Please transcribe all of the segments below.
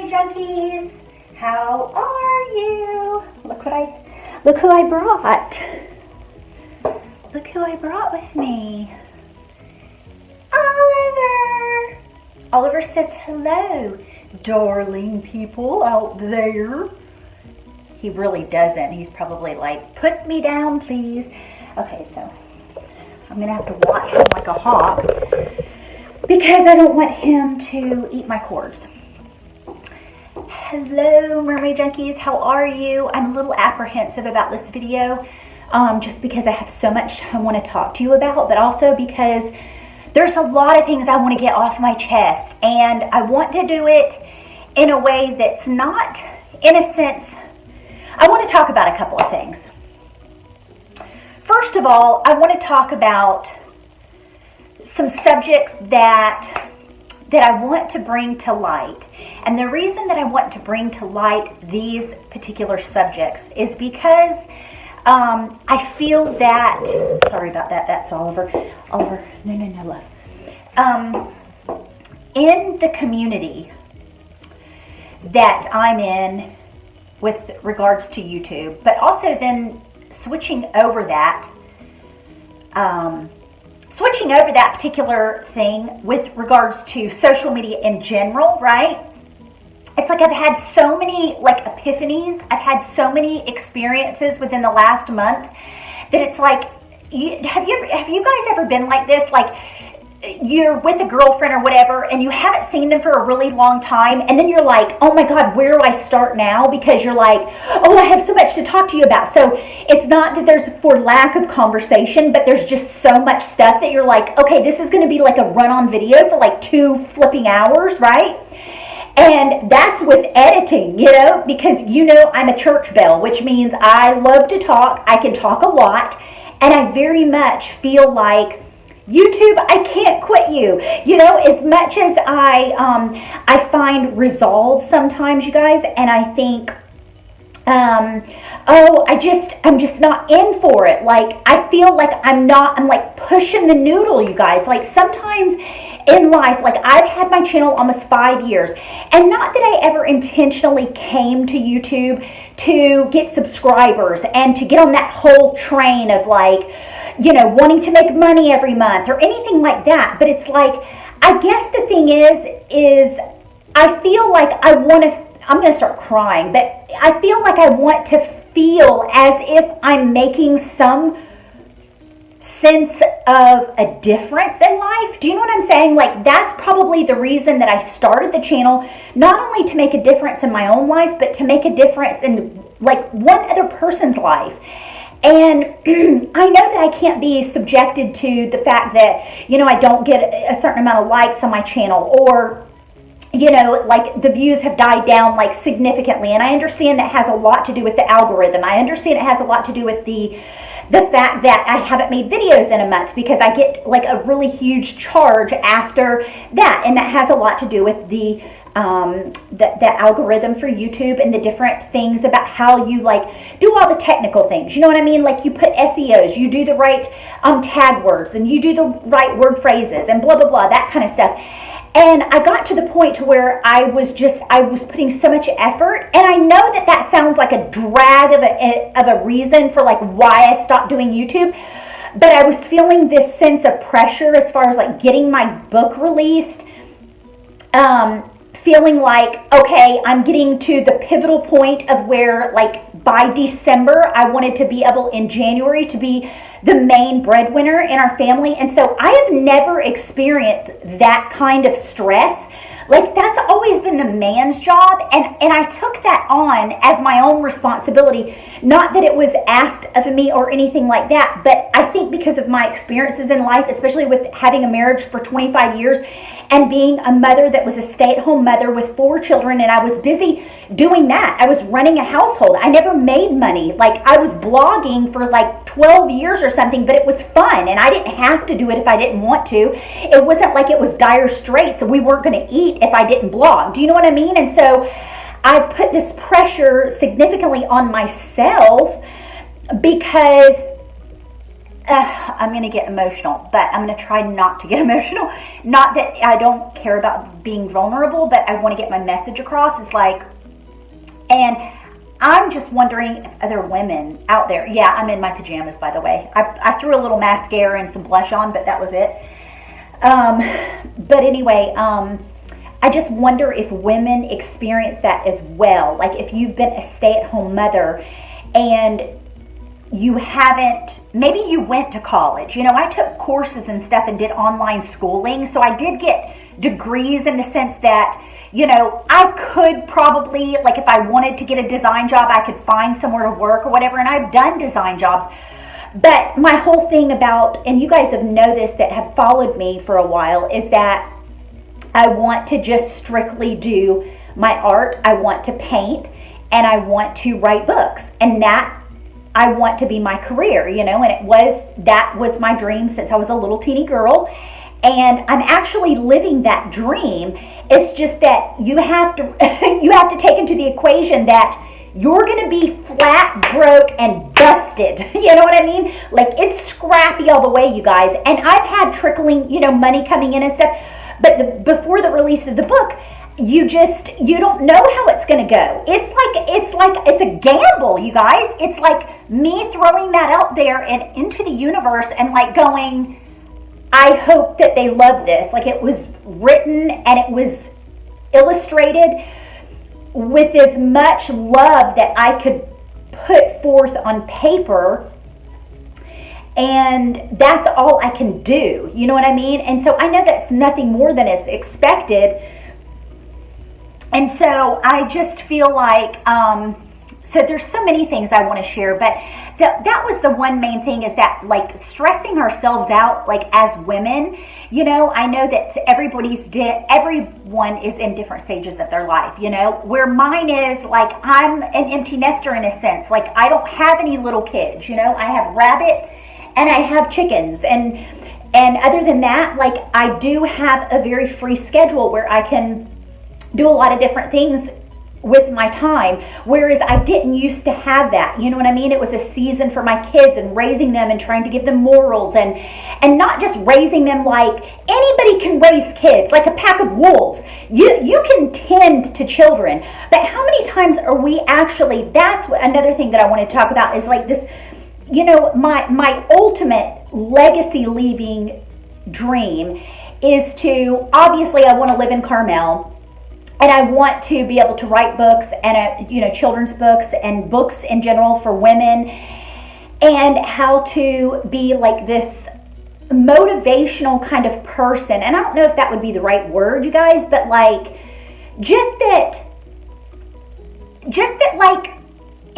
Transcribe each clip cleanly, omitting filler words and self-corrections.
Mermaid junkies, how are you? Look who I brought. Look who I brought with me. Oliver. Oliver says hello, darling people out there. He really doesn't. He's probably like, put me down, please. Okay, so I'm gonna have to watch him like a hawk because I don't want him to eat my cords. Hello, Mermaid junkies. How are you? I'm a little apprehensive about this video just because I have so much I want to talk to you about, but also because there's a lot of things I want to get off my chest, and I want to do it in a way that's not, in a sense, I want to talk about a couple of things. First of all, I want to talk about some subjects that I want to bring to light. And the reason that I want to bring to light these particular subjects is because I feel that, sorry about that, that's Oliver. Oliver, no, love. In the community that I'm in with regards to YouTube, but also then switching over that particular thing with regards to social media in general, right? It's like I've had so many like epiphanies. I've had so many experiences within the last month that it's like, have you guys ever been like this? Like you're with a girlfriend or whatever and you haven't seen them for a really long time, and then you're like, oh my God, where do I start now? Because you're like, oh, I have so much to talk to you about. So it's not that there's for lack of conversation, but there's just so much stuff that you're like, okay, this is going to be like a run-on video for like 2 flipping hours, right? And that's with editing, you know, because you know I'm a church bell, which means I love to talk. I can talk a lot, and I very much feel like YouTube, I can't quit you. You know, as much as I find resolve sometimes, you guys, and I think, oh, I'm just not in for it. Like, I feel like I'm like pushing the noodle, you guys. Like sometimes in life, like I've had my channel almost 5 years, and not that I ever intentionally came to YouTube to get subscribers and to get on that whole train of like, you know, wanting to make money every month or anything like that. But it's like, I guess the thing is I feel like I'm going to start crying, but I feel like I want to feel as if I'm making some sense of a difference in life. Do you know what I'm saying? Like that's probably the reason that I started the channel, not only to make a difference in my own life, but to make a difference in like one other person's life. And I know that I can't be subjected to the fact that, you know, I don't get a certain amount of likes on my channel, or you know, like the views have died down like significantly. And I understand that has a lot to do with the algorithm. I understand it has a lot to do with the fact that I haven't made videos in a month because I get like a really huge charge after that. And that has a lot to do with the algorithm for YouTube and the different things about how you like do all the technical things. You know what I mean? Like you put SEOs, you do the right tag words, and you do the right word phrases and blah, blah, blah, that kind of stuff. And I got to the point to where I was putting so much effort, and I know that that sounds like a drag of a reason for like why I stopped doing YouTube, but I was feeling this sense of pressure as far as like getting my book released, feeling like, okay, I'm getting to the pivotal point of where like by December, I wanted to be able in January to be the main breadwinner in our family. And so I have never experienced that kind of stress. Like that's always been the man's job. And I took that on as my own responsibility. Not that it was asked of me or anything like that, but I think because of my experiences in life, especially with having a marriage for 25 years and being a mother that was a stay-at-home mother with 4 children, and I was busy doing that. I was running a household. I never made money. Like I was blogging for like 12 years or something, but it was fun, and I didn't have to do it if I didn't want to. It wasn't like it was dire straits and we weren't going to eat if I didn't blog. Do you know what I mean? And so I've put this pressure significantly on myself because I'm going to get emotional, but I'm going to try not to get emotional. Not that I don't care about being vulnerable, but I want to get my message across. It's like, and I'm just wondering if other women out there, yeah, I'm in my pajamas, by the way. I threw a little mascara and some blush on, but that was it. But anyway, I just wonder if women experience that as well. Like if you've been a stay-at-home mother and you haven't, maybe you went to college. I took courses and stuff and did online schooling. So I did get degrees in the sense that, I could probably, like if I wanted to get a design job, I could find somewhere to work or whatever. And I've done design jobs. But my whole thing about, and you guys have know this that have followed me for a while, is that I want to just strictly do my art. I want to paint and I want to write books. And that I want to be my career, and that was my dream since I was a little teeny girl. And I'm actually living that dream. It's just that you have to you have to take into the equation that you're going to be flat, broke, and busted. You know what I mean? Like it's scrappy all the way, you guys. And I've had trickling, money coming in and stuff. But before the release of the book, you don't know how it's going to go. It's a gamble, you guys. It's like me throwing that out there and into the universe and like going, I hope that they love this. Like it was written and it was illustrated with as much love that I could put forth on paper. And that's all I can do. You know what I mean? And so I know that's nothing more than is expected. And so I just feel like, so there's so many things I want to share, but that was the one main thing, is that like stressing ourselves out, like as women, I know that everyone is in different stages of their life, where mine is like, I'm an empty nester in a sense. Like I don't have any little kids, I have rabbit and I have chickens, and other than that, like I do have a very free schedule where I can do a lot of different things with my time, whereas I didn't used to have that. You know what I mean? It was a season for my kids and raising them and trying to give them morals and not just raising them like anybody can raise kids, like a pack of wolves. You can tend to children, but how many times are we actually, that's another thing that I want to talk about, is like this, my ultimate legacy leaving dream is to, obviously I want to live in Carmel. And I want to be able to write books and, children's books and books in general for women, and how to be like this motivational kind of person. And I don't know if that would be the right word, you guys, but like, just that like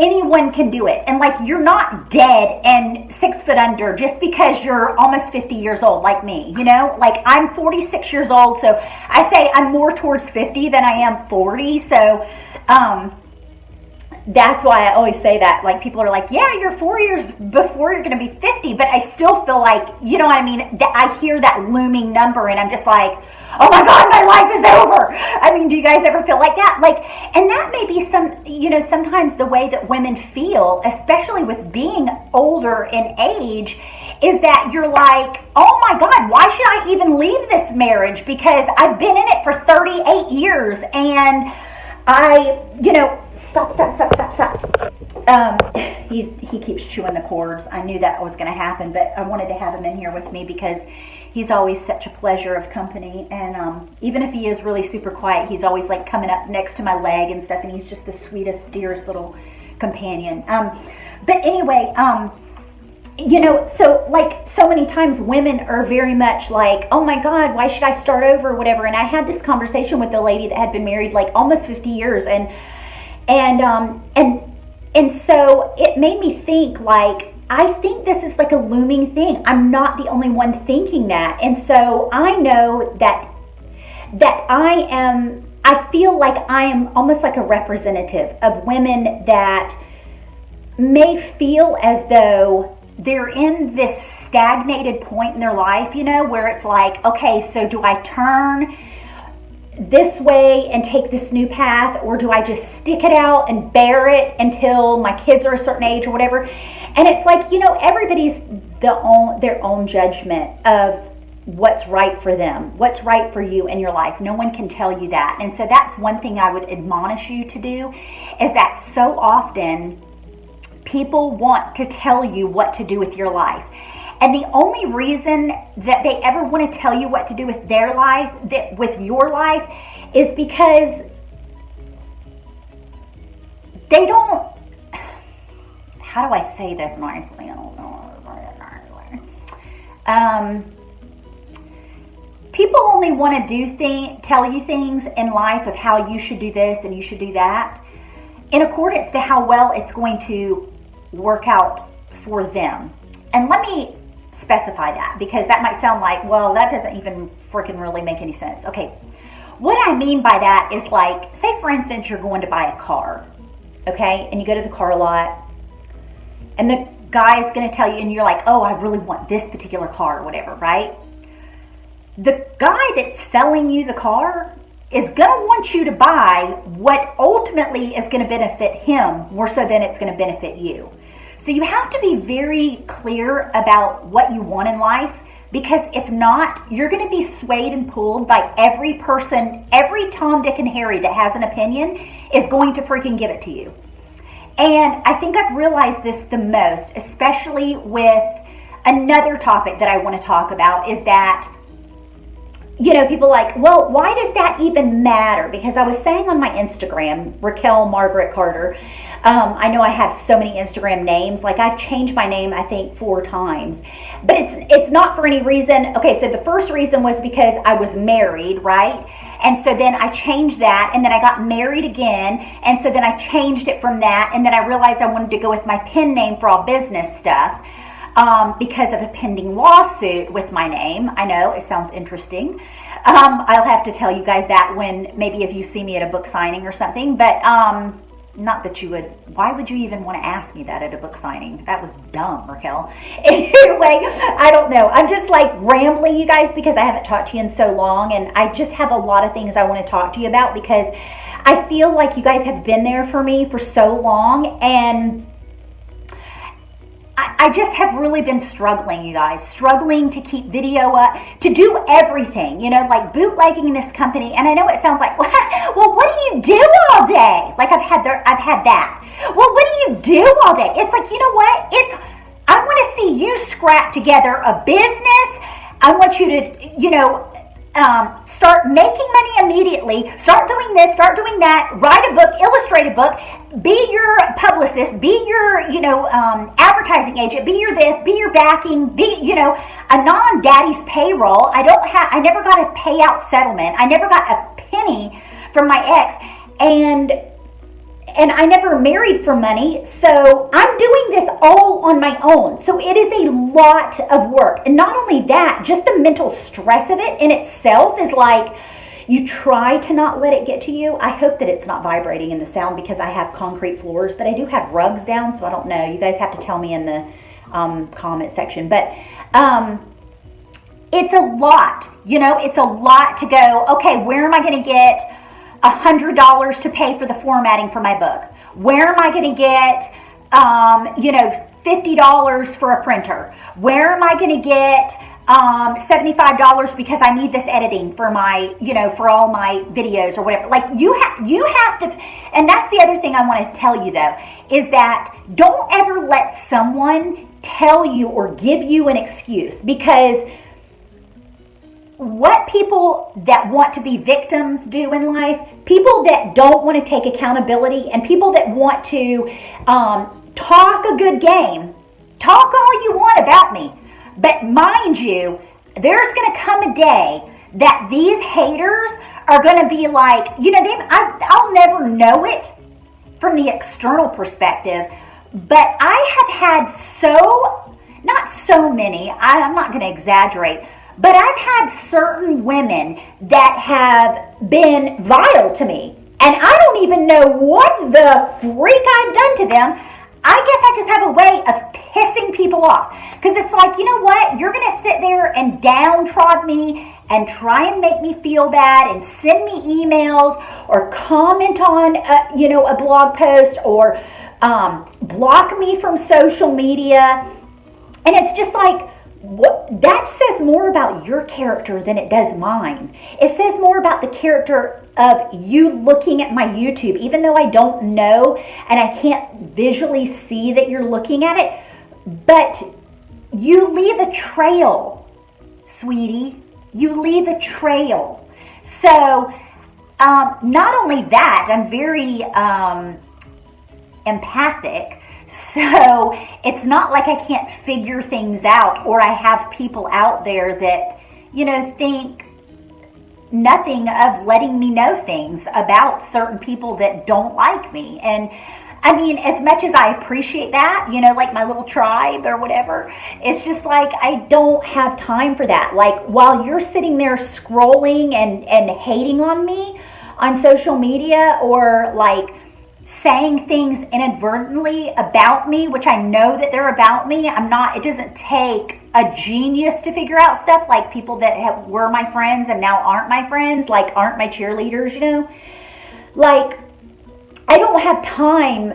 anyone can do it. And like, you're not dead and 6 foot under just because you're almost 50 years old like me, like I'm 46 years old. So I say I'm more towards 50 than I am 40. So, that's why I always say that. Like people are like, yeah, you're 4 years before you're going to be 50, but I still feel like, you know what I mean? I hear that looming number and I'm just like, oh my God, my life is over. I mean, do you guys ever feel like that? Like, and that may be sometimes the way that women feel, especially with being older in age, is that you're like, oh my God, why should I even leave this marriage? Because I've been in it for 38 years and stop. He keeps chewing the cords. I knew that was going to happen, but I wanted to have him in here with me because he's always such a pleasure of company. And even if he is really super quiet, he's always like coming up next to my leg and stuff. And he's just the sweetest, dearest little companion. But anyway, so like so many times women are very much like, oh my God, why should I start over or whatever? And I had this conversation with a lady that had been married like almost 50 years. And so it made me think, like, I think this is like a looming thing. I'm not the only one thinking that. And so I know that I feel like I am almost like a representative of women that may feel as though they're in this stagnated point in their life, where it's like, okay, so do I turn this way and take this new path, or do I just stick it out and bear it until my kids are a certain age or whatever? And it's like, everybody's their own judgment of what's right for them, what's right for you in your life. No one can tell you that. And so that's one thing I would admonish you to do, is that so often people want to tell you what to do with your life. And the only reason that they ever want to tell you what to do with their life, with your life, is because they don't, how do I say this nicely? I don't know. People only want to tell you things in life of how you should do this and you should do that in accordance to how well it's going to work out for them. And let me specify that, because that might sound like, well, that doesn't even freaking really make any sense. Okay, what I mean by that is, like, say for instance you're going to buy a car, okay, and you go to the car lot and the guy is going to tell you, and you're like, oh, I really want this particular car or whatever, right? The guy that's selling you the car is going to want you to buy what ultimately is going to benefit him more so than it's going to benefit you. So you have to be very clear about what you want in life, because if not, you're going to be swayed and pulled by every person, every Tom, Dick, and Harry that has an opinion is going to freaking give it to you. And I think I've realized this the most, especially with another topic that I want to talk about, is that, you know, people are like, well, why does that even matter? Because I was saying on my Instagram, Raquel Margaret Carter, I know I have so many Instagram names. Like, I've changed my name, I think, 4 times. But it's not for any reason. Okay, so the first reason was because I was married, right? And so then I changed that, and then I got married again, and so then I changed it from that, and then I realized I wanted to go with my pen name for all business stuff. Because of a pending lawsuit with my name. I know, it sounds interesting. I'll have to tell you guys that when, maybe if you see me at a book signing or something, but not that you would, why would you even want to ask me that at a book signing? That was dumb, Raquel. Anyway, I don't know. I'm just like rambling, you guys, because I haven't talked to you in so long, and I just have a lot of things I want to talk to you about, because I feel like you guys have been there for me for so long, and I just have really been struggling, you guys, struggling to keep video up, to do everything, you know, like bootlegging this company. And I know it sounds like, well, what do you do all day? Like I've had that. Well, what do you do all day? It's like, you know what? I want to see you scrap together a business. I want you to, you know, start making money immediately, start doing this, start doing that, write a book, illustrate a book, be your publicist, be your, you know, advertising agent, be your this, be your backing, be, you know, a non-daddy's payroll. I never got a payout settlement. I never got a penny from my ex, and I never married for money, so I'm doing this all on my own. So it is a lot of work. And not only that, just the mental stress of it in itself is like, you try to not let it get to you. I hope that it's not vibrating in the sound, because I have concrete floors, but I do have rugs down, so I don't know. You guys have to tell me in the comment section. But it's a lot, you know, it's a lot to go, okay, where am I going to get $100 to pay for the formatting for my book? Where am I going to get, you know, $50 for a printer? Where am I going to get $75 because I need this editing for my, you know, for all my videos or whatever? Like you have to, and that's the other thing I want to tell you though, is that don't ever let someone tell you or give you an excuse, because what people that want to be victims do in life, people that don't want to take accountability, and people that want to talk a good game, talk all you want about me. But mind you, there's going to come a day that these haters are going to be like, you know, I'll never know it from the external perspective, but I have had not so many, I'm not going to exaggerate, but I've had certain women that have been vile to me, and I don't even know what the freak I've done to them. I guess I just have a way of pissing people off, because it's like, you know what? You're going to sit there and downtrod me and try and make me feel bad and send me emails or comment on, you know, a blog post, or block me from social media. And it's just like, what that says more about your character than it does mine. It says more about the character of you looking at my YouTube, even though I don't know and I can't visually see that you're looking at it, but you leave a trail, sweetie. You leave a trail. So not only that, I'm very empathic. So it's not like I can't figure things out, or I have people out there that, think nothing of letting me know things about certain people that don't like me. And I mean, as much as I appreciate that, like my little tribe or whatever, it's just like I don't have time for that. Like, while you're sitting there scrolling and hating on me on social media, or like saying things inadvertently about me, which I know that they're about me. It doesn't take a genius to figure out stuff, like people that were my friends and now aren't my friends, like aren't my cheerleaders, Like, I don't have time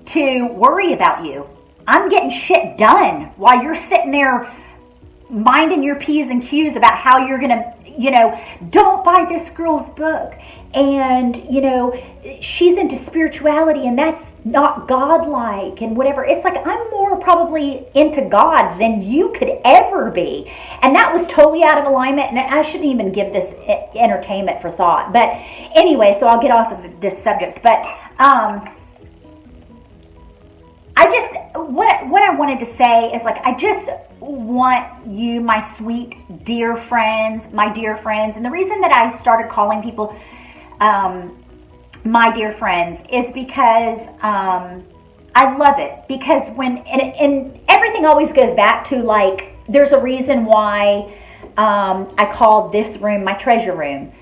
to worry about you. I'm getting shit done while you're sitting there minding your P's and Q's about how you're gonna, don't buy this girl's book, and she's into spirituality and that's not godlike and whatever. It's like, I'm more probably into God than you could ever be, and that was totally out of alignment, and I shouldn't even give this entertainment for thought. But anyway, so I'll get off of this subject. But what I wanted to say is, like, I just want you, my sweet, dear friends, my dear friends. And the reason that I started calling people my dear friends is because I love it. Because and everything always goes back to, like, there's a reason why I called this room my treasure room.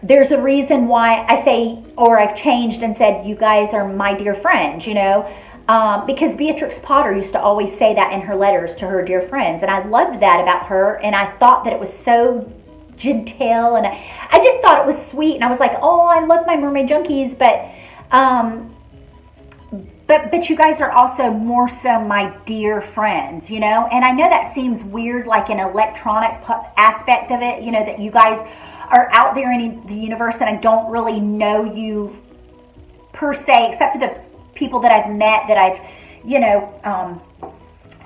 There's a reason why I say, or I've changed and said, you guys are my dear friends, because Beatrix Potter used to always say that in her letters to her dear friends. And I loved that about her. And I thought that it was so genteel. And I just thought it was sweet. And I was like, oh, I love my Mermaid Junkies. But you guys are also more so my dear friends, And I know that seems weird, like an electronic aspect of it, that you guys are out there in the universe and I don't really know you per se, except for the people that I've met, that I've,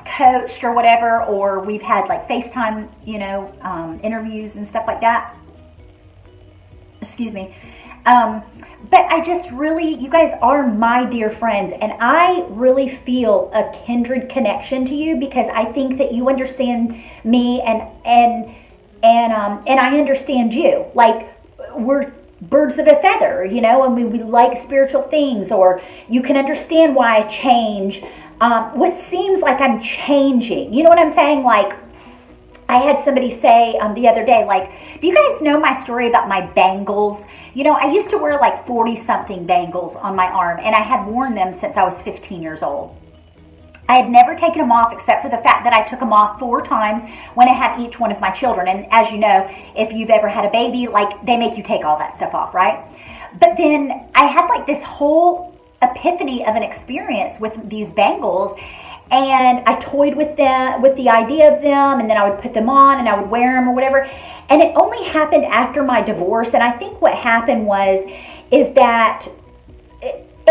coached or whatever, or we've had like FaceTime, interviews and stuff like that. Excuse me. But I just really, you guys are my dear friends, and I really feel a kindred connection to you, because I think that you understand me and I understand you. Like, we're birds of a feather, and we like spiritual things, or you can understand why I change. What seems like I'm changing, you know what I'm saying? Like, I had somebody say the other day, like, do you guys know my story about my bangles? I used to wear like 40-something bangles on my arm, and I had worn them since I was 15 years old. I had never taken them off, except for the fact that I took them off 4 times when I had each one of my children. And as you know, if you've ever had a baby, like, they make you take all that stuff off, right? But then I had like this whole epiphany of an experience with these bangles, and I toyed with them, with the idea of them, and then I would put them on and I would wear them or whatever. And it only happened after my divorce. And I think what happened is that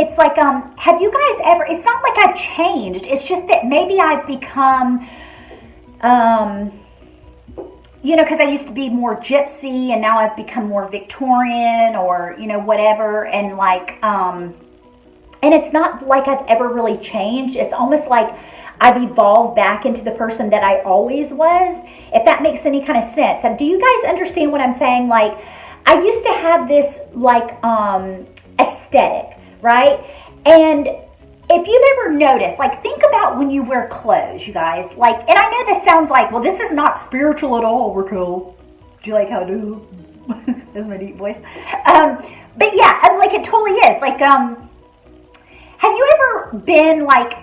it's like, have you guys ever, it's not like I've changed. It's just that maybe I've become, because I used to be more gypsy, and now I've become more Victorian, or, whatever. And like, and it's not like I've ever really changed. It's almost like I've evolved back into the person that I always was, if that makes any kind of sense. And do you guys understand what I'm saying? Like, I used to have this like aesthetic, right? And if you've ever noticed, like, think about when you wear clothes, you guys. Like, and I know this sounds like, well, this is not spiritual at all, Raquel. Do you like how I do? That's my deep voice. But yeah, like, it totally is. Like, have you ever been like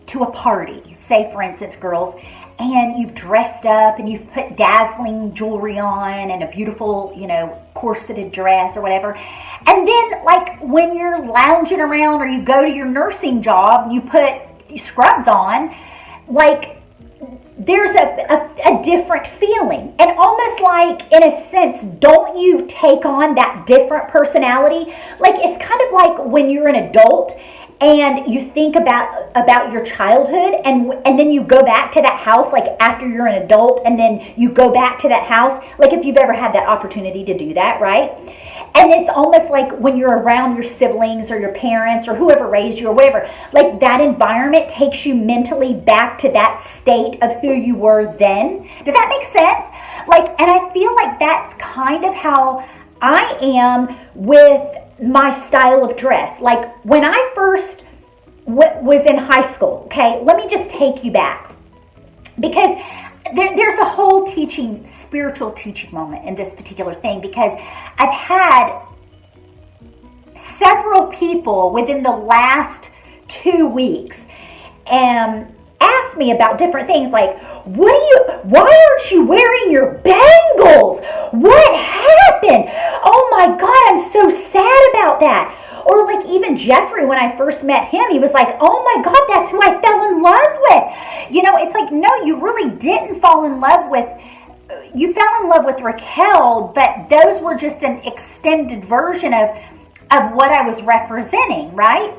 to a party, say for instance, girls, and you've dressed up and you've put dazzling jewelry on and a beautiful, corseted dress or whatever. And then, like, when you're lounging around or you go to your nursing job and you put scrubs on, like there's a different feeling. And almost like, in a sense, don't you take on that different personality? Like, it's kind of like when you're an adult and you think about your childhood, and then you go back to that house, like after you're an adult, and then you go back to that house, like if you've ever had that opportunity to do that, right? And it's almost like when you're around your siblings or your parents or whoever raised you or whatever, like that environment takes you mentally back to that state of who you were then. Does that make sense? Like, and I feel like that's kind of how I am with my style of dress. Like when I first was in high school, okay, let me just take you back, because there's a whole spiritual teaching moment in this particular thing, because I've had several people within the last 2 weeks ask me about different things, like, why aren't you wearing your bangles? What happened? Oh my God, I'm so sad about that. Or like even Jeffrey, when I first met him, he was like, oh my God, that's who I fell in love with. You know, it's like, no, you really didn't fall in love with, you fell in love with Raquel, but those were just an extended version of what I was representing, right?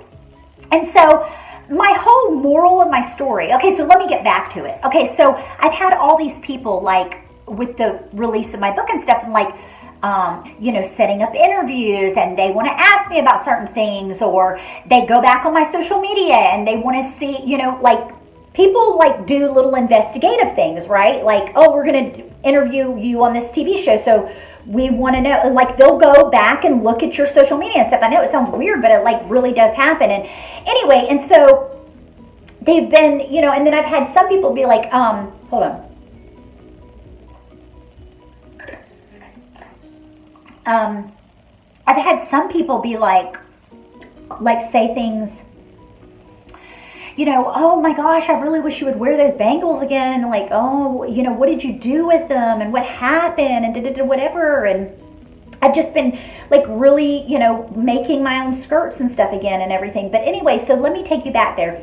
And so my whole moral of my story, okay, so let me get back to it. Okay, so I've had all these people, like with the release of my book and stuff, and like, you know, setting up interviews, and they want to ask me about certain things, or they go back on my social media and they want to see, you know, like people like do little investigative things, right? Like, oh, we're going to interview you on this TV show, so we want to know, like they'll go back and look at your social media and stuff. I know it sounds weird, but it like really does happen. And anyway, and so they've been, you know, and then I've had some people be like, hold on. I've had some people be like say things, you know, oh my gosh, I really wish you would wear those bangles again. And like, oh, you know, what did you do with them? And what happened? And whatever. And I've just been like really, you know, making my own skirts and stuff again and everything. But anyway, so let me take you back there.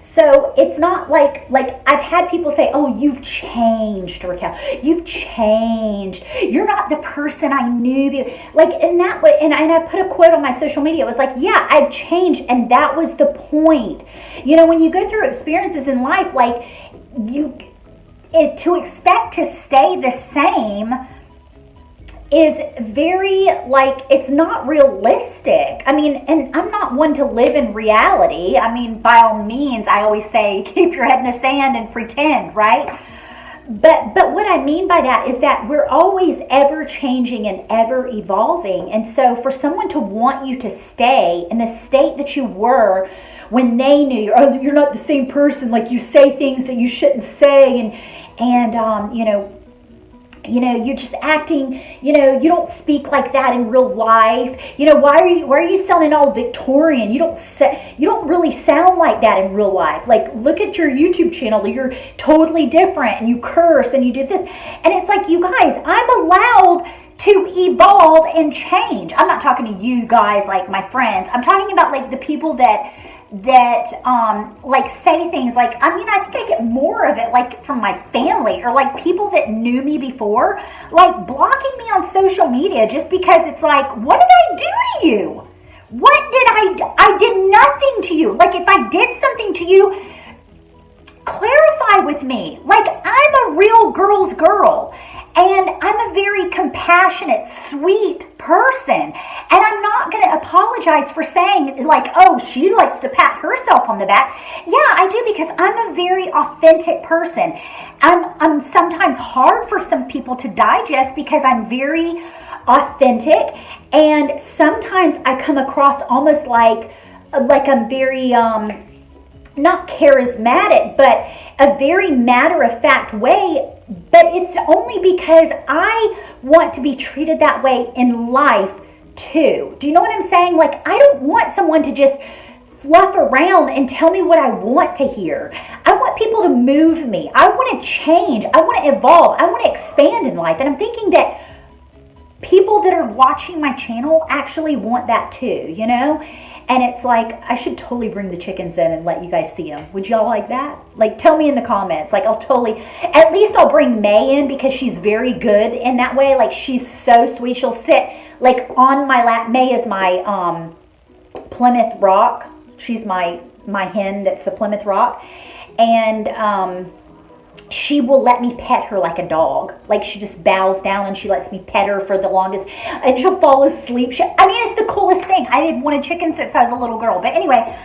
So it's not like I've had people say, oh, you've changed, Raquel. You've changed. You're not the person I knew. Like in that way, and I put a quote on my social media. It was like, yeah, I've changed. And that was the point. You know, when you go through experiences in life, like to expect to stay the same is very, like, it's not realistic. I mean, and I'm not one to live in reality. I mean, by all means, I always say, keep your head in the sand and pretend, right? But what I mean by that is that we're always ever changing and ever evolving. And so for someone to want you to stay in the state that you were when they knew you, oh, you're not the same person, like you say things that you shouldn't say, and you know, you're just acting, you know, you don't speak like that in real life. You know, why are you sounding all Victorian? You don't really sound like that in real life. Like, look at your YouTube channel. You're totally different, and you curse and you do this. And it's like, you guys, I'm allowed to evolve and change. I'm not talking to you guys like my friends. I'm talking about like the people that like say things like, I mean, I think I get more of it like from my family, or like people that knew me before, like blocking me on social media just because it's like, what did I do to you? What did I did nothing to you. Like, if I did something to you, clarify with me. Like, I'm a real girl's girl. And I'm a very compassionate, sweet person. And I'm not going to apologize for saying, like, oh, she likes to pat herself on the back. Yeah, I do, because I'm a very authentic person. I'm sometimes hard for some people to digest because I'm very authentic. And sometimes I come across almost like I'm very, not charismatic, but a very matter-of-fact way. But it's only because I want to be treated that way in life too. Do you know what I'm saying? Like, I don't want someone to just fluff around and tell me what I want to hear. I want people to move me. I want to change. I want to evolve. I want to expand in life. And I'm thinking that people that are watching my channel actually want that too, you know? And it's like, I should totally bring the chickens in and let you guys see them. Would y'all like that? Like, tell me in the comments. Like, at least I'll bring May in because she's very good in that way. Like, she's so sweet. She'll sit, like, on my lap. May is my Plymouth Rock. She's my hen that's the Plymouth Rock. And she will let me pet her like a dog. Like, she just bows down and she lets me pet her for the longest, and she'll fall asleep. I mean, it's the coolest thing. I had wanted chickens since I was a little girl. But anyway,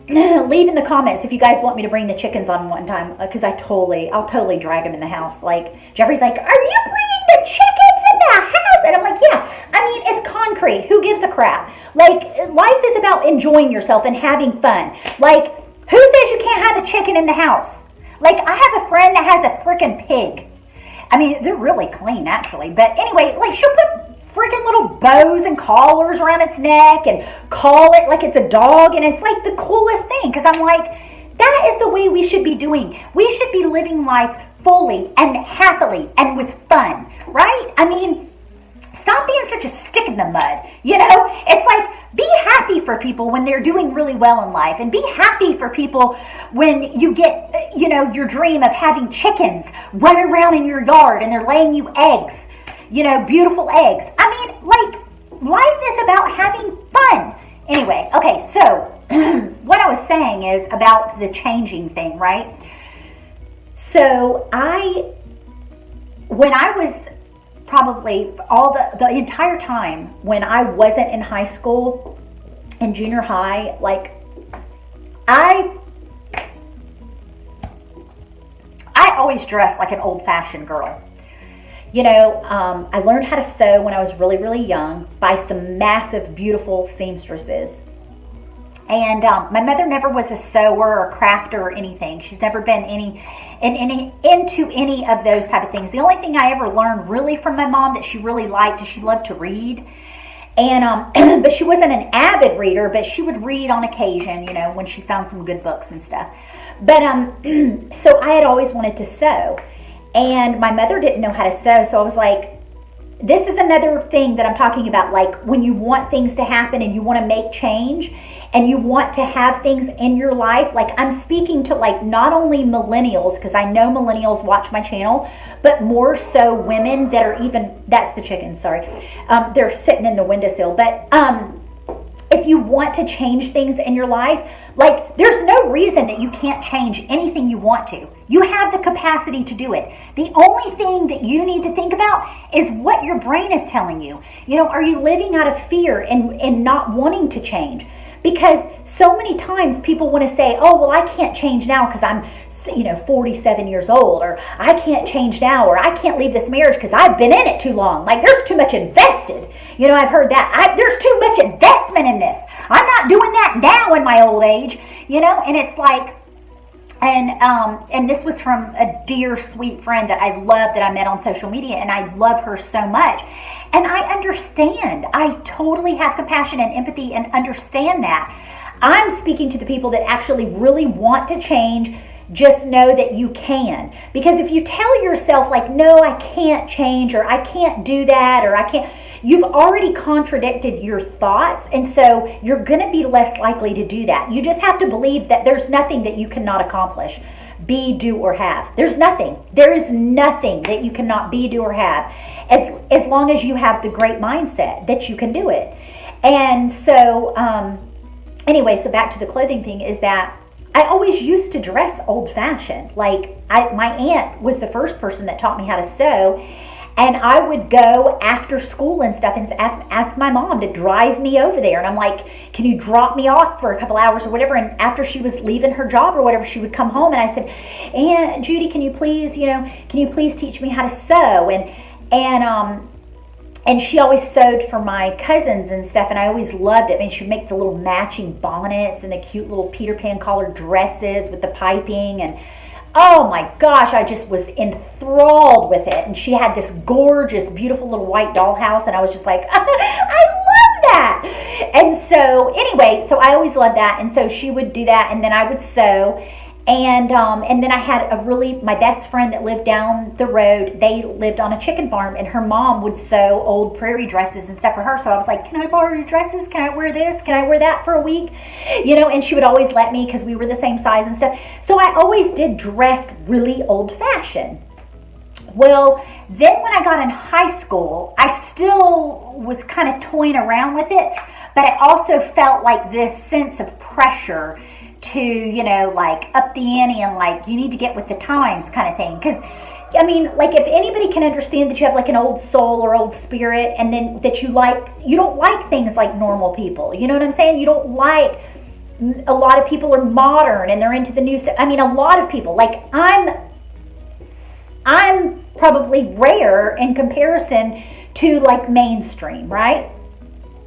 leave in the comments if you guys want me to bring the chickens on one time, because I'll totally drag them in the house. Like, Jeffrey's like, are you bringing the chickens in the house? And I'm like, yeah. I mean, it's concrete. Who gives a crap? Like, life is about enjoying yourself and having fun. Like, who says you can't have a chicken in the house? Like, I have a friend that has a freaking pig. I mean, they're really clean, actually. But anyway, like, she'll put freaking little bows and collars around its neck and call it like it's a dog. And it's like the coolest thing, because I'm like, that is the way we should be doing. We should be living life fully and happily and with fun, right? I mean, stop being such a stick in the mud, you know? It's like, be happy for people when they're doing really well in life, and be happy for people when you get, you know, your dream of having chickens run around in your yard and they're laying you eggs, you know, beautiful eggs. I mean, like, life is about having fun. Anyway, okay, so what I was saying is about the changing thing, right? So when I was probably all the entire time when I wasn't in high school and junior high, like, I always dressed like an old-fashioned girl. You know, I learned how to sew when I was really, really young by some massive, beautiful seamstresses. And my mother never was a sewer or crafter or anything. She's never been into any of those type of things. The only thing I ever learned really from my mom that she really liked is she loved to read. And but she wasn't an avid reader, but she would read on occasion, you know, when she found some good books and stuff. But so I had always wanted to sew, and my mother didn't know how to sew, so I was like, this is another thing that I'm talking about, like, when you want things to happen and you want to make change and you want to have things in your life. Like, I'm speaking to, like, not only millennials, because I know millennials watch my channel, but more so women that are even, that's the chickens, sorry. They're sitting in the windowsill. But if you want to change things in your life, like, there's no reason that you can't change anything you want to. You have the capacity to do it. The only thing that you need to think about is what your brain is telling you. You know, are you living out of fear and not wanting to change? Because so many times people want to say, oh, well, I can't change now because I'm, you know, 47 years old, or I can't change now, or I can't leave this marriage because I've been in it too long. Like, there's too much invested. You know, I've heard that. There's too much investment in this. I'm not doing that now in my old age, you know, and it's like, and this was from a dear, sweet friend that I love, that I met on social media, and I love her so much. And I understand. I totally have compassion and empathy and understand that. I'm speaking to the people that actually really want to change. Just know that you can. Because if you tell yourself, like, no, I can't change, or I can't do that, or I can't, you've already contradicted your thoughts, and so you're going to be less likely to do that. You just have to believe that there's nothing that you cannot accomplish, be, do, or have. There's nothing. There is nothing that you cannot be, do, or have, as long as you have the great mindset that you can do it. And so, anyway, so back to the clothing thing, is that I always used to dress old-fashioned. Like, my aunt was the first person that taught me how to sew, and I would go after school and stuff and ask my mom to drive me over there. And I'm like, can you drop me off for a couple hours or whatever? And after she was leaving her job or whatever, she would come home, and I said, Aunt Judy, can you please teach me how to sew? And she always sewed for my cousins and stuff, and I always loved it. I mean, she would make the little matching bonnets and the cute little Peter Pan collared dresses with the piping, and oh my gosh, I just was enthralled with it. And she had this gorgeous, beautiful little white dollhouse, and I was just like, I love that. And so anyway, so I always loved that, and so she would do that, and then I would sew. And then I had my best friend that lived down the road. They lived on a chicken farm, and her mom would sew old prairie dresses and stuff for her. So I was like, can I borrow your dresses? Can I wear this? Can I wear that for a week? And she would always let me because we were the same size and stuff. So I always did dressed really old fashioned. Well, then when I got in high school, I still was kind of toying around with it, but I also felt like this sense of pressure to, like up the ante and like you need to get with the times kind of thing. Because, like if anybody can understand that you have like an old soul or old spirit, and then that you don't like things like normal people. You know what I'm saying? You don't like, a lot of people are modern and they're into the new stuff. A lot of people, like I'm probably rare in comparison to like mainstream, right?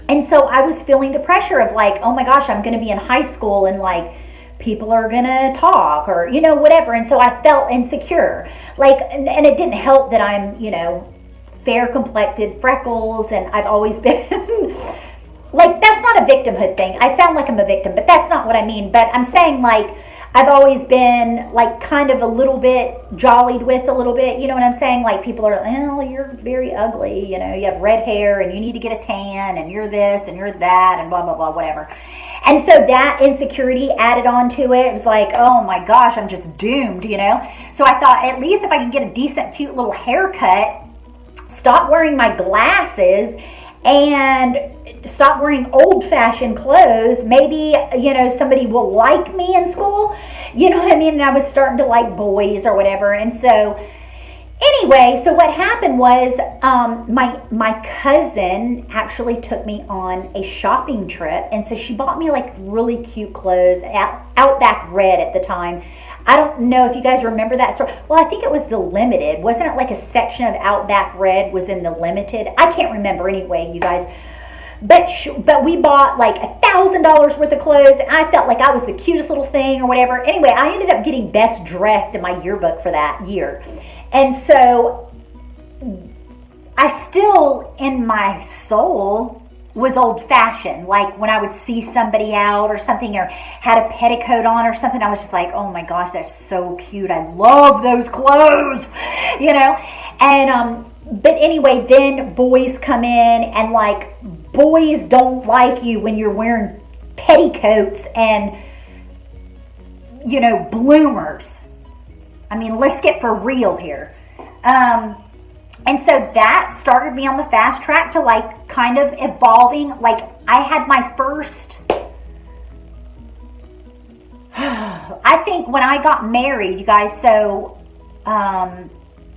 And so I was feeling the pressure of like, oh my gosh, I'm going to be in high school and like people are going to talk or, whatever. And so I felt insecure. Like, and it didn't help that I'm, fair complected, freckles, and I've always been like, that's not a victimhood thing. I sound like I'm a victim, but that's not what I mean. But I'm saying like, I've always been like kind of a little bit jollied with a little bit, you know what I'm saying? Like people are, oh, you're very ugly, you have red hair and you need to get a tan and you're this and you're that and blah, blah, blah, whatever. And so that insecurity added on to it. It was like, oh my gosh, I'm just doomed, So I thought at least if I can get a decent, cute little haircut, stop wearing my glasses, and stop wearing old-fashioned clothes, maybe, somebody will like me in school, you know what I mean? And I was starting to like boys or whatever. And so anyway, so what happened was my cousin actually took me on a shopping trip. And so she bought me like really cute clothes, Outback Red at the time. I don't know if you guys remember that store. Well, I think it was the Limited. Wasn't it like a section of Outback Red was in the Limited? I can't remember anyway, you guys. But we bought like $1,000 worth of clothes, and I felt like I was the cutest little thing or whatever. Anyway, I ended up getting best dressed in my yearbook for that year. And so I still, in my soul, was old-fashioned. Like when I would see somebody out or something, or had a petticoat on or something, I was just like, oh my gosh, that's so cute. I love those clothes, And but anyway, then boys come in, and like boys don't like you when you're wearing petticoats and bloomers. Let's get for real here. And so that started me on the fast track to like kind of evolving. Like I had my first, I think when I got married, you guys, so,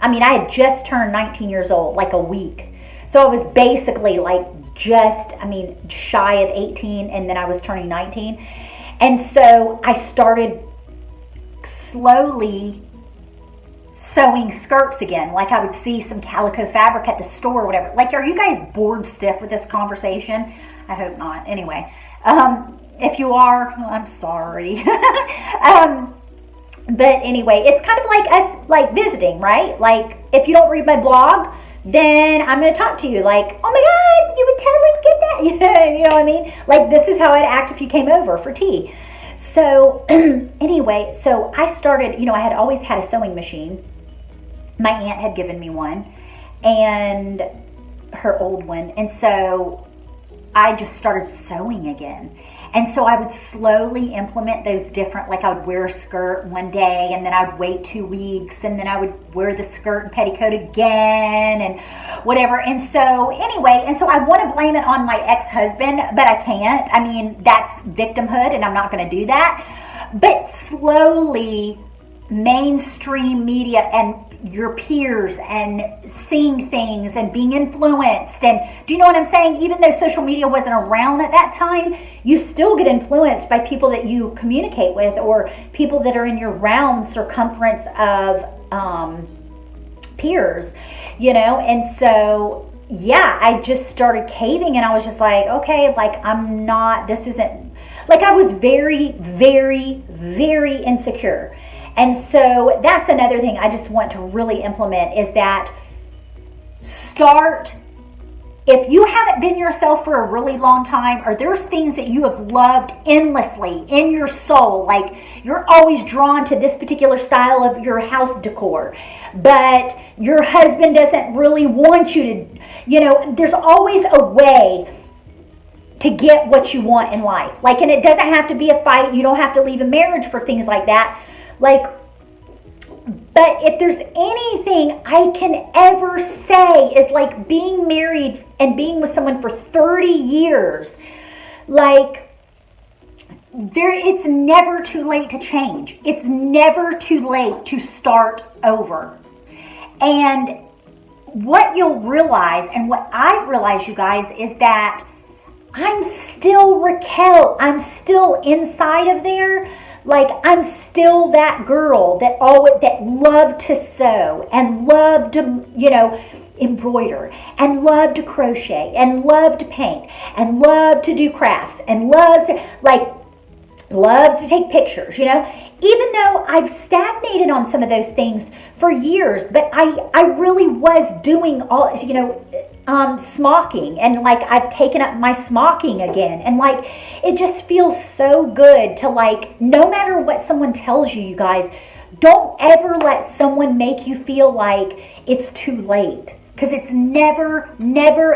I had just turned 19 years old, like a week. So I was basically like shy of 18, and then I was turning 19. And so I started slowly sewing skirts again. Like I would see some calico fabric at the store or whatever. Like, are you guys bored stiff with this conversation? I hope not. Anyway, if you are, I'm sorry. But anyway, it's kind of like us like visiting, right? Like if you don't read my blog, then I'm going to talk to you like, oh my God, you would totally get that. You know what I mean? Like this is how I'd act if you came over for tea. So anyway, so I started, I had always had a sewing machine. My aunt had given me one, and her old one. And so I just started sewing again. And so I would slowly implement those different, like I would wear a skirt one day, and then I would wait 2 weeks, and then I would wear the skirt and petticoat again and whatever. And so anyway, and so I want to blame it on my ex-husband, but I can't. That's victimhood, and I'm not going to do that. But slowly, mainstream media and your peers and seeing things and being influenced, and do you know what I'm saying? Even though social media wasn't around at that time, you still get influenced by people that you communicate with, or people that are in your round circumference of peers, and so yeah, I just started caving, and I was just like, okay, like this isn't, like I was very, very, very insecure. And so that's another thing I just want to really implement, is that start if you haven't been yourself for a really long time, or there's things that you have loved endlessly in your soul, like you're always drawn to this particular style of your house decor, but your husband doesn't really want you to, there's always a way to get what you want in life. Like, and it doesn't have to be a fight. You don't have to leave a marriage for things like that. Like, but if there's anything I can ever say is like being married and being with someone for 30 years, like it's never too late to change. It's never too late to start over. And what you'll realize, and what I've realized, you guys, is that I'm still Raquel. I'm still inside of there. Like, I'm still that girl that loved to sew and loved to, embroider and loved to crochet and loved to paint and loved to do crafts and loves to take pictures, even though I've stagnated on some of those things for years, but I really was doing all, smocking, and like I've taken up my smocking again, and like it just feels so good to, like, no matter what someone tells you, you guys, don't ever let someone make you feel like it's too late, because it's never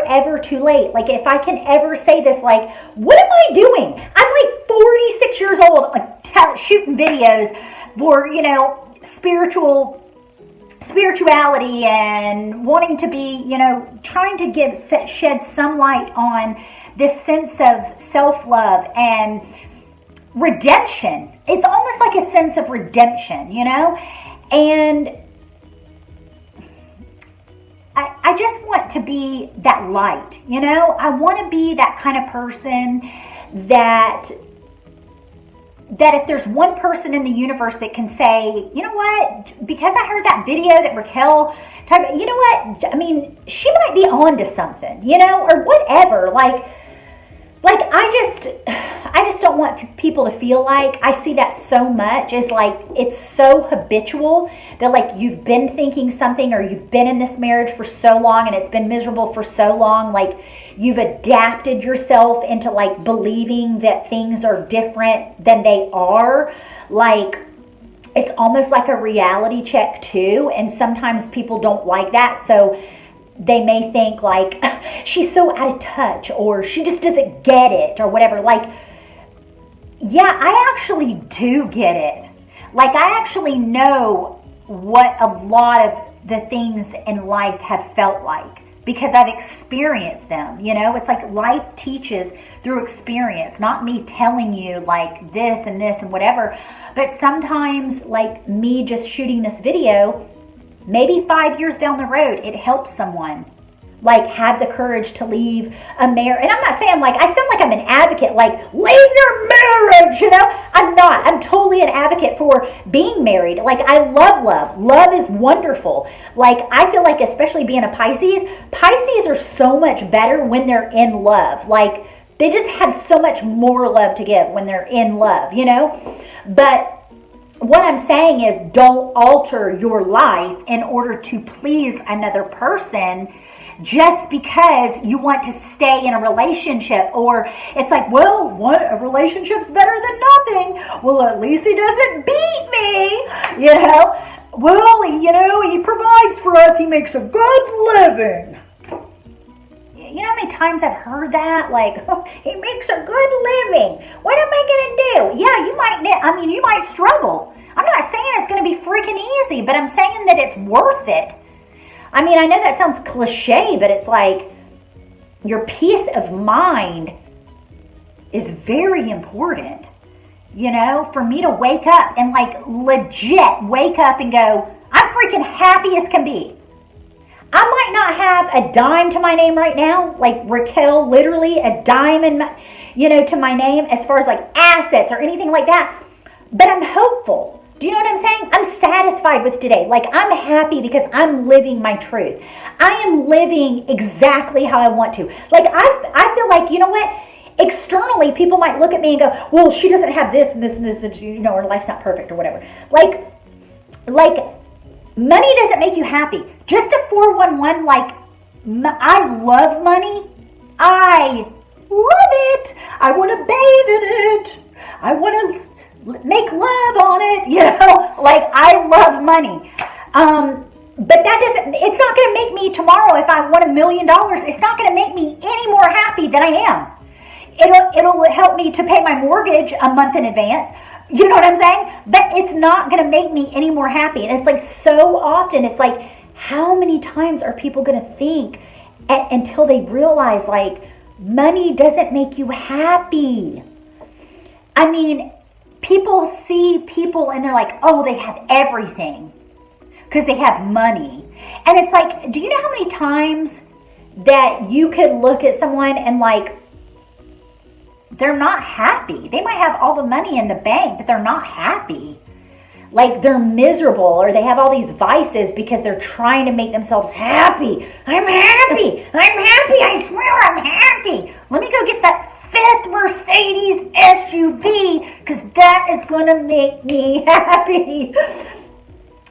ever too late. Like, if I can ever say this, like, what am I doing? I'm like 46 years old, like shooting videos for spirituality and wanting to be, trying to shed some light on this sense of self-love and redemption. It's almost like a sense of redemption, and I just want to be that light, I want to be that kind of person that if there's one person in the universe that can say, you know what, because I heard that video that Raquel talked about, you know what, I mean, she might be on to something, or whatever. Like I just don't want people to feel like, I see that so much, is like, it's so habitual that, like, you've been thinking something, or you've been in this marriage for so long and it's been miserable for so long, like you've adapted yourself into like believing that things are different than they are. Like, it's almost like a reality check too, and sometimes people don't like that, so they may think like, she's so out of touch, or she just doesn't get it, or whatever. Like, yeah, I actually do get it. Like, I actually know what a lot of the things in life have felt like, because I've experienced them. It's like life teaches through experience, not me telling you like this and this and whatever. But sometimes, like me just shooting this video, maybe 5 years down the road, it helps someone, like, have the courage to leave a marriage. And I'm not saying, like, I sound like I'm an advocate, like, leave your marriage, I'm not. I'm totally an advocate for being married. Like, I love love. Love is wonderful. Like, I feel like, especially being a Pisces are so much better when they're in love. Like, they just have so much more love to give when they're in love, But what I'm saying is, don't alter your life in order to please another person just because you want to stay in a relationship. Or it's like, well, a relationship's better than nothing. Well, at least he doesn't beat me, Well, he provides for us. He makes a good living. You know how many times I've heard that? Like, oh, he makes a good living. What am I going to do? Yeah, you might struggle. I'm not saying it's going to be freaking easy, but I'm saying that it's worth it. I know that sounds cliche, but it's like, your peace of mind is very important. For me to wake up and, like, legit wake up and go, I'm freaking happy as can be. I might not have a dime to my name right now, like Raquel, literally a dime in my, to my name as far as like assets or anything like that, but I'm hopeful. Do you know what I'm saying? I'm satisfied with today. Like, I'm happy because I'm living my truth. I am living exactly how I want to. Like, I feel like, you know what? Externally, people might look at me and go, well, she doesn't have this and this and this, and her life's not perfect or whatever. Like, money doesn't make you happy. Just a 411, I love money. I love it. I want to bathe in it. I want to make love on it. You know, like I love money. But that doesn't, it's not going to make me tomorrow, if I want $1 million, it's not going to make me any more happy than I am. It'll help me to pay my mortgage a month in advance. You know what I'm saying? But it's not going to make me any more happy. And it's like so often, it's like, how many times are people going to think until they realize like money doesn't make you happy? I mean, people see people and they're like, oh, they have everything because they have money. And it's like, do you know how many times that you could look at someone and like, they're not happy. They might have all the money in the bank, but they're not happy. Like they're miserable, or they have all these vices because they're trying to make themselves happy. I'm happy. I'm happy. I swear I'm happy. Let me go get that 5th Mercedes SUV because that is going to make me happy.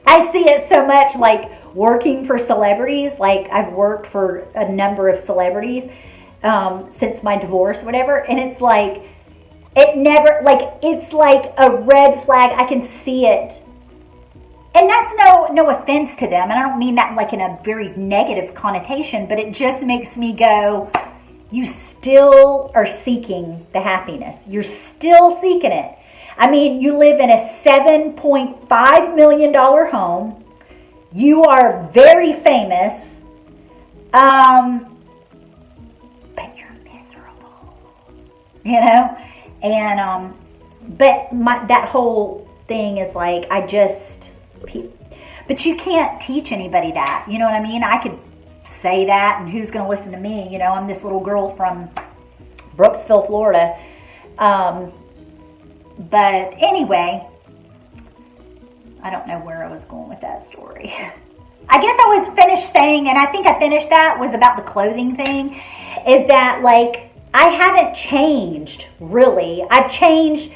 I see it so much like working for celebrities. Like I've worked for a number of celebrities since my divorce, whatever. And it's like, it never, like, it's like a red flag. I can see it. And that's no offense to them. And I don't mean that like in a very negative connotation, but it just makes me go, you still are seeking the happiness. You're still seeking it. I mean, you live in a $7.5 million home. You are very famous. But you're miserable. You know? And, but that whole thing is like, but you can't teach anybody that. You know what I mean? I could say that, and who's going to listen to me? You know, I'm this little girl from Brooksville, Florida. But anyway, I don't know where I was going with that story. I guess I was finished saying, and I think I finished that, was about the clothing thing, is that like, I haven't changed, really. I've changed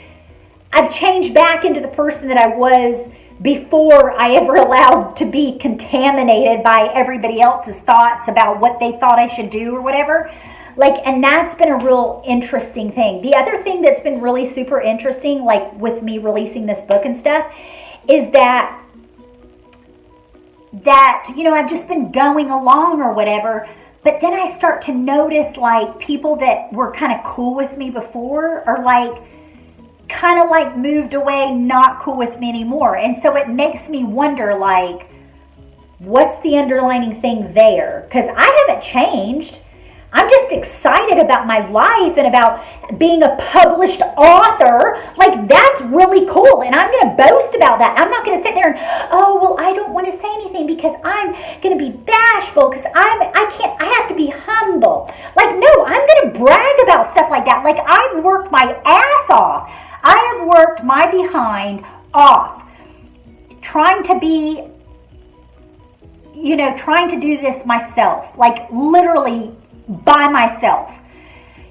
back into the person that I was before I ever allowed to be contaminated by everybody else's thoughts about what they thought I should do or whatever. Like, and that's been a real interesting thing. The other thing that's been really super interesting, like with me releasing this book and stuff, is that, you know, I've just been going along or whatever, but then I start to notice like people that were kind of cool with me before are like, kind of like moved away, not cool with me anymore. And so it makes me wonder like, what's the underlying thing there? Because I haven't changed. I'm just excited about my life and about being a published author. Like, that's really cool. And I'm going to boast about that. I'm not going to sit there and, oh, well, I don't want to say anything because I'm going to be bashful because I have to be humble. Like, no, I'm going to brag about stuff like that. Like, I've worked my ass off. I have worked my behind off trying to be, you know, trying to do this myself. Like, literally by myself,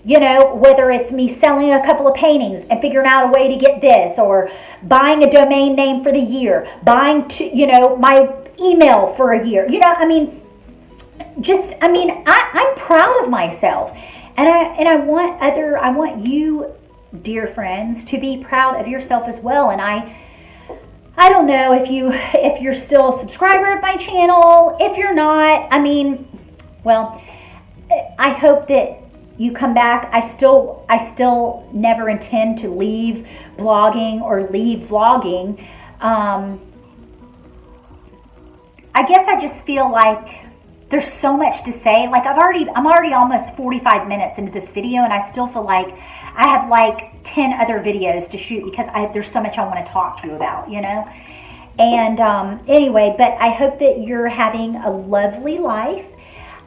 you know, whether it's me selling a couple of paintings and figuring out a way to get this, or buying a domain name for the year, buying, you know, my email for a year, you know, I mean, I'm proud of myself, and I want you, dear friends, to be proud of yourself as well. And I don't know if you're still a subscriber of my channel. If you're not, I mean, well, I hope that you come back. I still never intend to leave blogging or leave vlogging. I guess I just feel like there's so much to say. Like I'm already almost 45 minutes into this video, and I still feel like I have like 10 other videos to shoot because there's so much I want to talk to you about, you know? And anyway, but I hope that you're having a lovely life.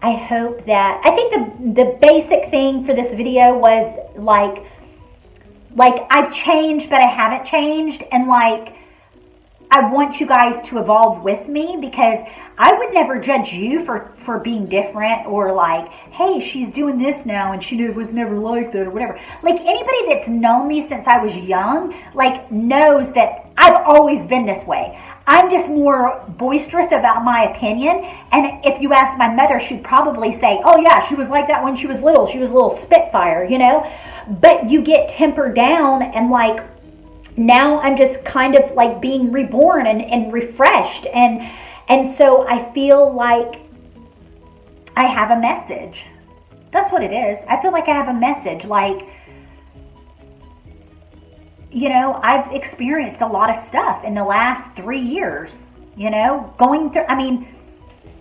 I hope that, I think the basic thing for this video was like I've changed, but I haven't changed. And like, I want you guys to evolve with me, because I would never judge you for being different, or like, hey, she's doing this now and she was never like that or whatever. Like, anybody that's known me since I was young, like, knows that I've always been this way. I'm just more boisterous about my opinion. And if you ask my mother, she'd probably say, oh yeah, she was like that when she was little. She was a little spitfire, you know? But you get tempered down, and like, now I'm just kind of like being reborn and refreshed. And so I feel like I have a message. That's what it is. I feel like I have a message. Like, you know, I've experienced a lot of stuff in the last 3 years, you know, going through, I mean,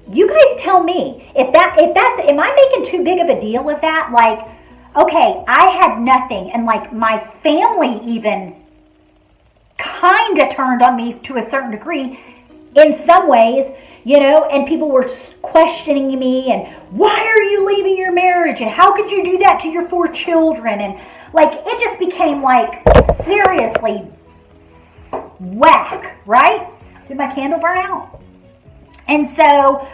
you guys tell me if that's, am I making too big of a deal with that? Like, okay, I had nothing, and like my family even kind of turned on me to a certain degree in some ways, you know, and people were questioning me, and why are you leaving your marriage, and how could you do that to your 4 children? And like, it just became like seriously whack, right? Did my candle burn out? And so,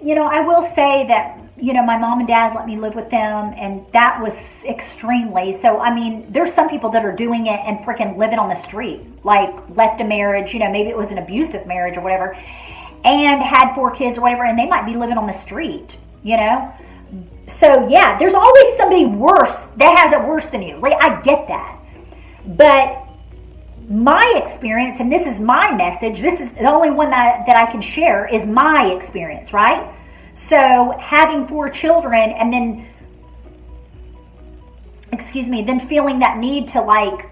you know, I will say that, you know, my mom and dad let me live with them, and that was extremely, so I mean, there's some people that are doing it and freaking living on the street, like left a marriage, you know, maybe it was an abusive marriage or whatever, and had 4 kids or whatever, and they might be living on the street, you know? So yeah, there's always somebody worse that has it worse than you. Like, I get that. But my experience, and this is my message, this is the only one that I can share, is my experience, right? So having 4 children, and then, then feeling that need to like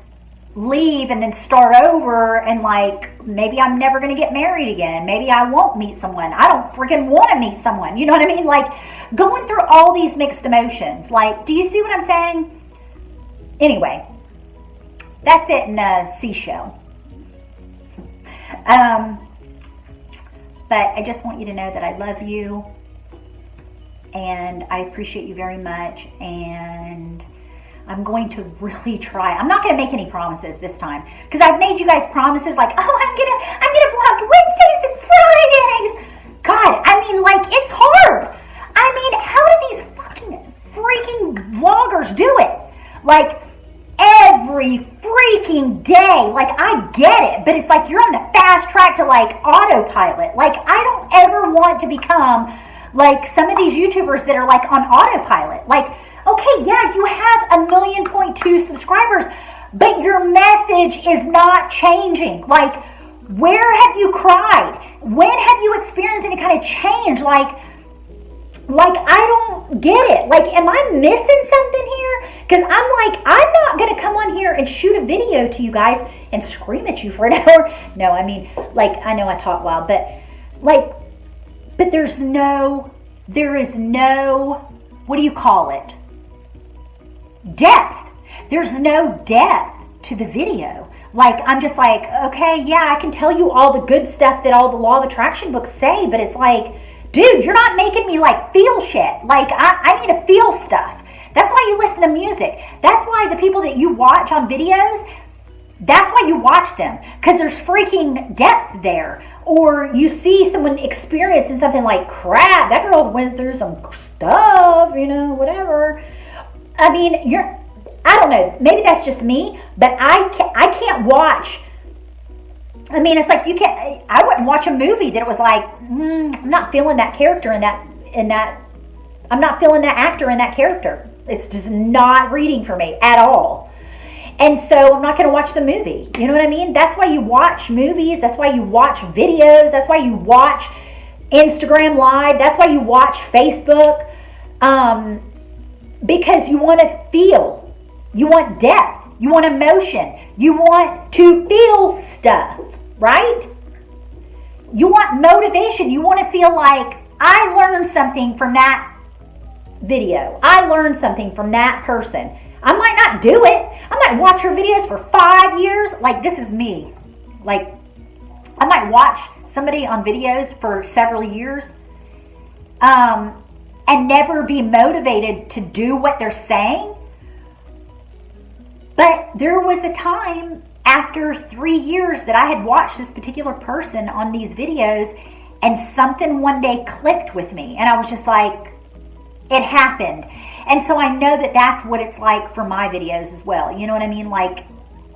leave and then start over, and like, maybe I'm never going to get married again. Maybe I won't meet someone. I don't freaking want to meet someone. You know what I mean? Like, going through all these mixed emotions. Like, do you see what I'm saying? Anyway, that's it in a seashell. But I just want you to know that I love you, and I appreciate you very much, and I'm going to really try. I'm not going to make any promises this time, because I've made you guys promises like, oh, I'm gonna vlog Wednesdays and Fridays. God, I mean, like, it's hard. I mean, how do these fucking freaking vloggers do it? Like, every freaking day. Like, I get it, but it's like you're on the fast track to like autopilot. Like, I don't ever want to become like some of these YouTubers that are like on autopilot. Like, okay, yeah, you have 1.2 million subscribers, but your message is not changing. Like, where have you cried? When have you experienced any kind of change? Like I don't get it. Like, am I missing something here? Because I'm not going to come on here and shoot a video to you guys and scream at you for an hour. No, I mean, like, I know I talk loud, but like, but there is no, what do you call it? Depth. There's no depth to the video. Like, I'm just like, okay, yeah, I can tell you all the good stuff that all the law of attraction books say, but it's like, dude, you're not making me like feel shit. Like, I need to feel stuff. That's why you listen to music. That's why the people that you watch on videos, that's why you watch them, because there's freaking depth there. Or you see someone experiencing something like, crap, that girl went through some stuff, you know, whatever. I mean, I don't know, maybe that's just me, but I can't watch. I mean, it's like I wouldn't watch a movie that it was like, I'm not feeling that character in that, I'm not feeling that actor in that character. It's just not reading for me at all. And so I'm not going to watch the movie. You know what I mean? That's why you watch movies. That's why you watch videos. That's why you watch Instagram Live. That's why you watch Facebook. Because you want to feel. You want depth. You want emotion. You want to feel stuff, right? You want motivation. You want to feel like, I learned something from that video. I learned something from that person. I might not do it. I might watch her videos for 5 years. Like, this is me. Like, I might watch somebody on videos for several years and never be motivated to do what they're saying. But there was a time after 3 years that I had watched this particular person on these videos, and something one day clicked with me. And I was just like, it happened. And so I know that that's what it's like for my videos as well. You know what I mean? Like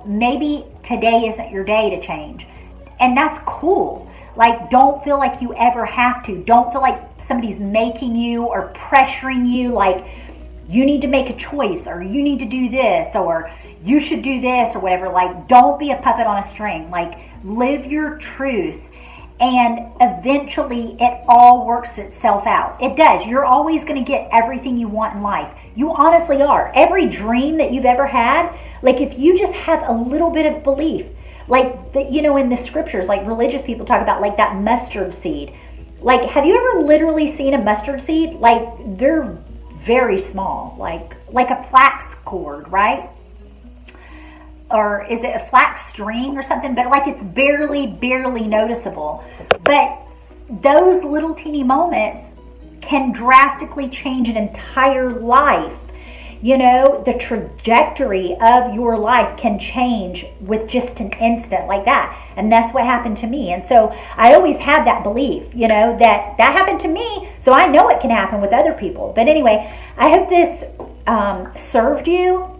maybe today isn't your day to change. And that's cool. Like, don't feel like you ever have to. Don't feel like somebody's making you or pressuring you, like you need to make a choice, or you need to do this, or you should do this, or whatever. Like, don't be a puppet on a string. Like, live your truth, and eventually it all works itself out. It does. You're always going to get everything you want in life. You honestly are. Every dream that you've ever had, like, if you just have a little bit of belief, like, in the scriptures, like religious people talk about, like, that mustard seed. Like, have you ever literally seen a mustard seed? Like, they're very small, like a flax cord, right? Or is it a flax string or something? But like, it's barely noticeable. But those little teeny moments can drastically change an entire life. The trajectory of your life can change with just an instant like that. And that's what happened to me. And so I always have that belief, that happened to me. So I know it can happen with other people. But anyway, I hope this served you.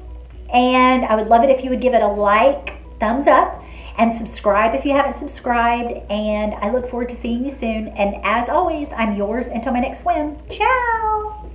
And I would love it if you would give it a like, thumbs up, and subscribe if you haven't subscribed. And I look forward to seeing you soon. And as always, I'm yours until my next swim. Ciao.